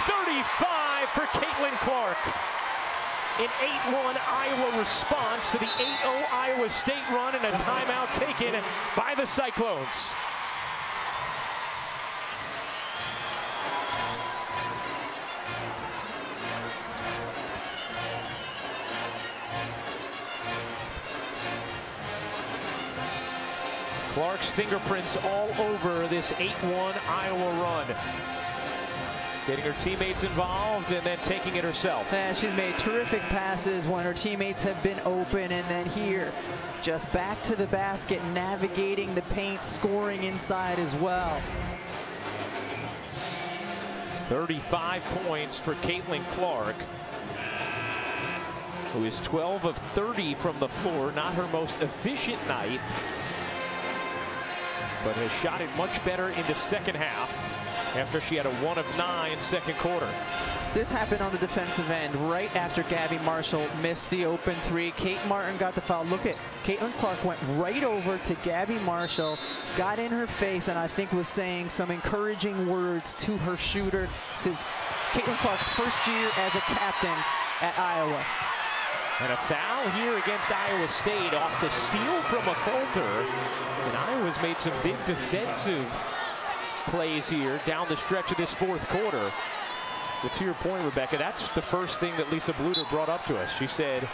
35 for Caitlin Clark. An 8-1 Iowa response to the 8-0 Iowa State run, and a timeout taken by the Cyclones. Clark's fingerprints all over this 8-1 Iowa run. Getting her teammates involved and then taking it herself. Yeah, she's made terrific passes when her teammates have been open, and then here, just back to the basket, navigating the paint, scoring inside as well. 35 points for Caitlin Clark, who is 12 of 30 from the floor. Not her most efficient night, but has shot it much better in the second half after she had a 1 of 9 second quarter. This happened on the defensive end right after Gabby Marshall missed the open three. Kate Martin got the foul. Look at Caitlin Clark went right over to Gabby Marshall, got in her face, and I think was saying some encouraging words to her shooter. This is Caitlin Clark's first year as a captain at Iowa. And a foul here against Iowa State off the steal from a Coulter. And Iowa's made some big defensive plays here down the stretch of this fourth quarter. But to your point, Rebecca, that's the first thing that Lisa Bluter brought up to us. She said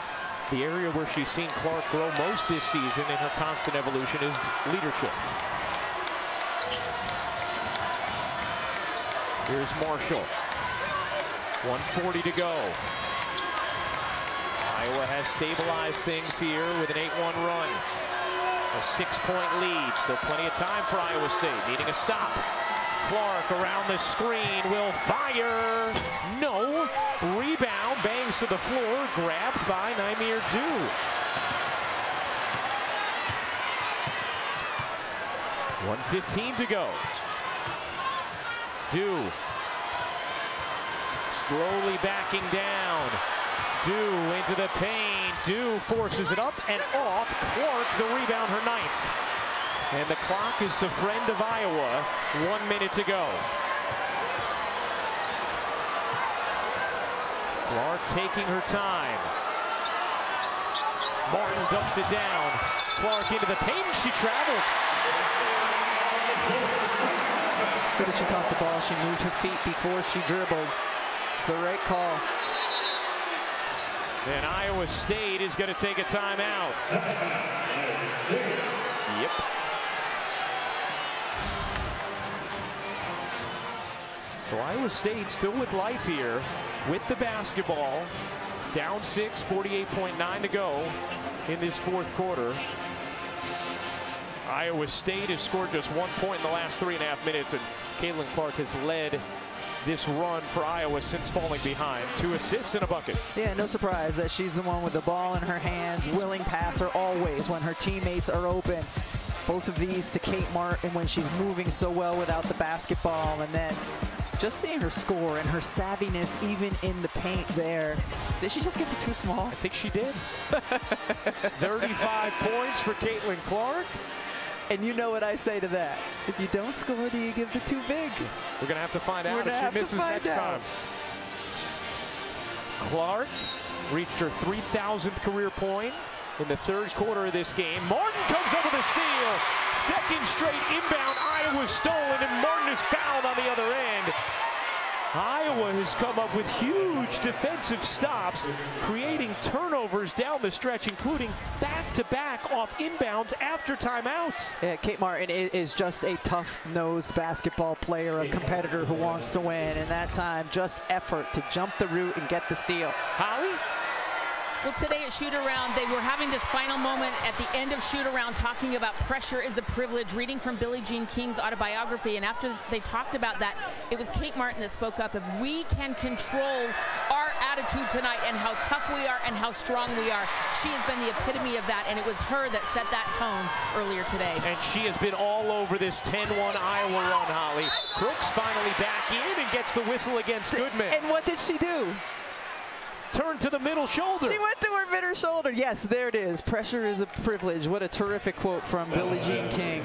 the area where she's seen Clark grow most this season in her constant evolution is leadership. Here's Marshall. 1:40 to go. Iowa has stabilized things here with an 8-1 run. A 6-point lead. Still plenty of time for Iowa State. Needing a stop. Clark around the screen will fire. No. Rebound. Bangs to the floor. Grabbed by Naimir Dew. .115 to go. Dew. Slowly backing down. Dew into the paint. Dew forces it up and off. Clark, the rebound, her 9th. And the clock is the friend of Iowa. 1 minute to go. Clark taking her time. Martin dumps it down. Clark into the paint, and she traveled. So that she caught the ball, she moved her feet before she dribbled. It's the right call. And Iowa State is going to take a timeout. Yep. So Iowa State still with life here with the basketball. Down 6, 48.9 to go in this fourth quarter. Iowa State has scored just 1 point in the last 3.5 minutes, and Caitlin Clark has led this run for Iowa since falling behind. 2 assists and a bucket. Yeah, no surprise that she's the one with the ball in her hands, willing passer always when her teammates are open. Both of these to Kate Martin when she's moving so well without the basketball, and then just seeing her score and her savviness even in the paint there. Did she just get the too small? I think she did. 35 points for Caitlin Clark. And you know what I say to that. If you don't score, do you give the too big? We're going to have to find out if she misses next time. Clark reached her 3,000th career point in the third quarter of this game. Martin comes up with a steal. Second straight inbound. Iowa stolen, and Martin is fouled on the other end. Iowa has come up with huge defensive stops, creating turnovers down the stretch, including back-to-back off inbounds after timeouts. Yeah, Kate Martin is just a tough-nosed basketball player, a competitor who wants to win, and that time just effort to jump the route and get the steal. Holly? Well, today at shoot-around, they were having this final moment at the end of shoot-around talking about pressure is a privilege, reading from Billie Jean King's autobiography. And after they talked about that, it was Kate Martin that spoke up. If we can control our attitude tonight and how tough we are and how strong we are, she has been the epitome of that. And it was her that set that tone earlier today. And she has been all over this 10-1 Iowa run, Holly. Crooks finally back in and gets the whistle against Goodman. And what did she do? Turn to the middle shoulder. She went to her middle shoulder. Yes, there it is. Pressure is a privilege. What a terrific quote from Billie Jean King.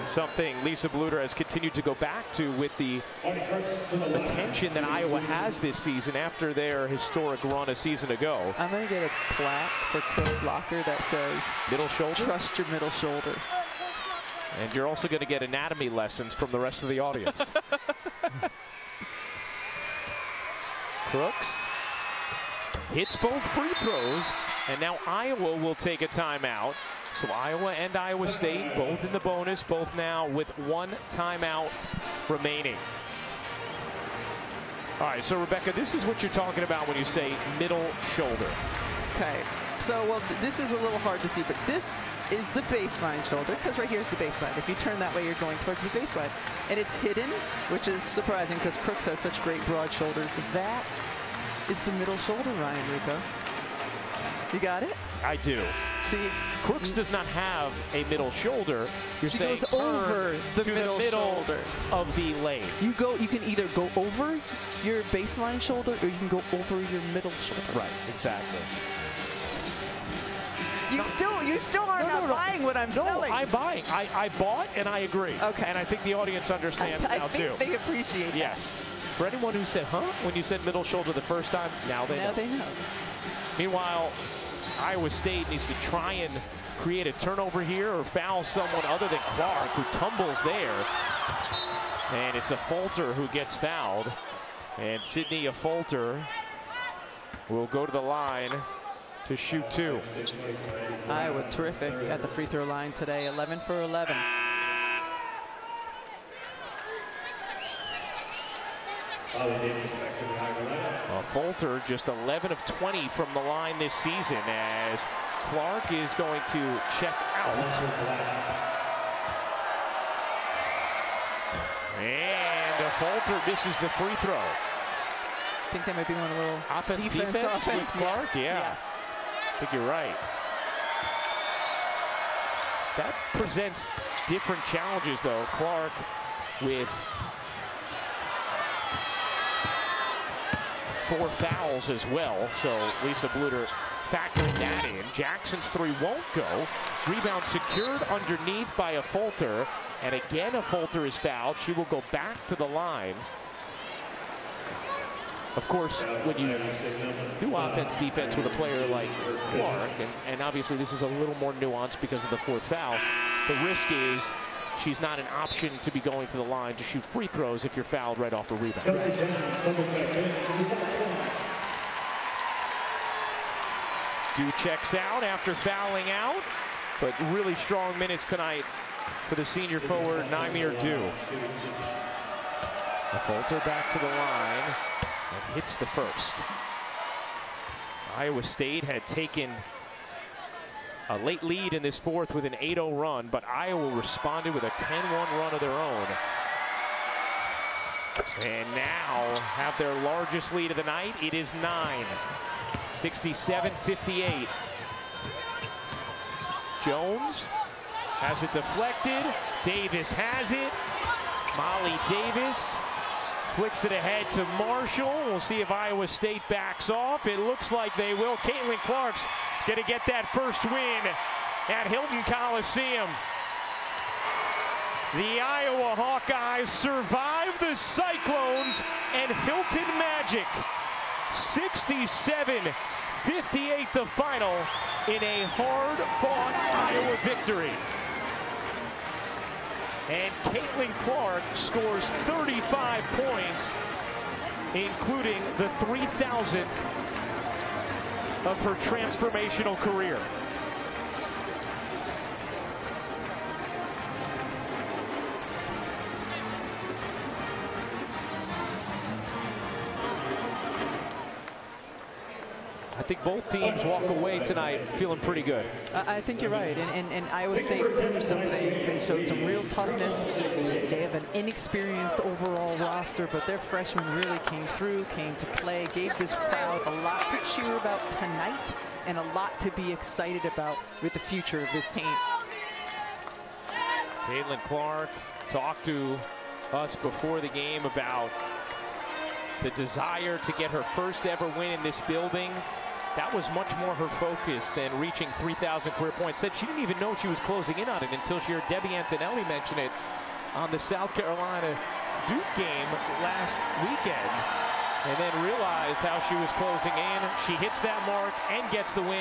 And something Lisa Bluter has continued to go back to with the attention that Iowa has this season after their historic run a season ago. I'm going to get a plaque for Cook's locker that says, middle shoulder? Trust your middle shoulder. And you're also going to get anatomy lessons from the rest of the audience. Crooks hits both free throws, and now Iowa will take a timeout. So Iowa and Iowa State both in the bonus, both now with 1 timeout remaining. All right, so Rebecca, this is what you're talking about when you say middle shoulder. Okay, so well, this is a little hard to see, but this is the baseline shoulder, because right here is the baseline. If you turn that way, you're going towards the baseline. And it's hidden, which is surprising because Crooks has such great broad shoulders. That is the middle shoulder, Ryan Rico. You got it? I do. See, Crooks does not have a middle shoulder. You're she saying goes over the middle shoulder of the leg. You can either go over your baseline shoulder or you can go over your middle shoulder. Right, exactly. You still are not buying what I'm selling. No, I'm buying. I bought and I agree. Okay. And I think the audience understands now too. I think they appreciate that. Yes. For anyone who said, huh, when you said middle shoulder the first time, now they know. Meanwhile, Iowa State needs to try and create a turnover here or foul someone other than Clark, who tumbles there. And it's Affolter who gets fouled. And Sydney Affolter will go to the line to shoot 2. Iowa terrific at the free throw line today, 11 for 11. Affolter just 11 of 20 from the line this season as Clark is going to check out. And Affolter misses the free throw. I think they might be doing a little offense with Clark. Yeah. I think you're right. That presents different challenges, though. Clark with 4 fouls as well, so Lisa Bluter factoring that in. Jackson's 3 won't go. Rebound secured underneath by Affolter, and again Affolter is fouled. She will go back to the line. Of course, when you do offense defense with a player like Clark, and obviously this is a little more nuanced because of the 4th foul, the risk is she's not an option to be going to the line to shoot free throws if you're fouled right off the rebound. Du checks out after fouling out, but really strong minutes tonight for the senior forward, Naimir Du. Affolter back to the line and hits the first. Iowa State had taken a late lead in this 4th with an 8-0 run, but Iowa responded with a 10-1 run of their own. And now have their largest lead of the night. It is 9. 67-58. Jones has it deflected. Davis has it. Molly Davis flicks it ahead to Marshall. We'll see if Iowa State backs off. It looks like they will. Caitlin Clark's going to get that first win at Hilton Coliseum. The Iowa Hawkeyes survive the Cyclones and Hilton Magic. 67-58 the final in a hard-fought Iowa victory. And Caitlin Clark scores 35 points, including the 3,000th of her transformational career. I think both teams walk away tonight feeling pretty good. I think you're right. And Iowa State proved some things. They showed some real toughness. They have an inexperienced overall roster, but their freshmen really came through, came to play, gave this crowd a lot to cheer about tonight and a lot to be excited about with the future of this team. Caitlin Clark talked to us before the game about the desire to get her first ever win in this building. that was much more her focus than reaching 3,000 career points. Said she didn't even know she was closing in on it until she heard Debbie Antonelli mention it on the South Carolina Duke game last weekend, and then realized how she was closing in. She hits that mark and gets the win.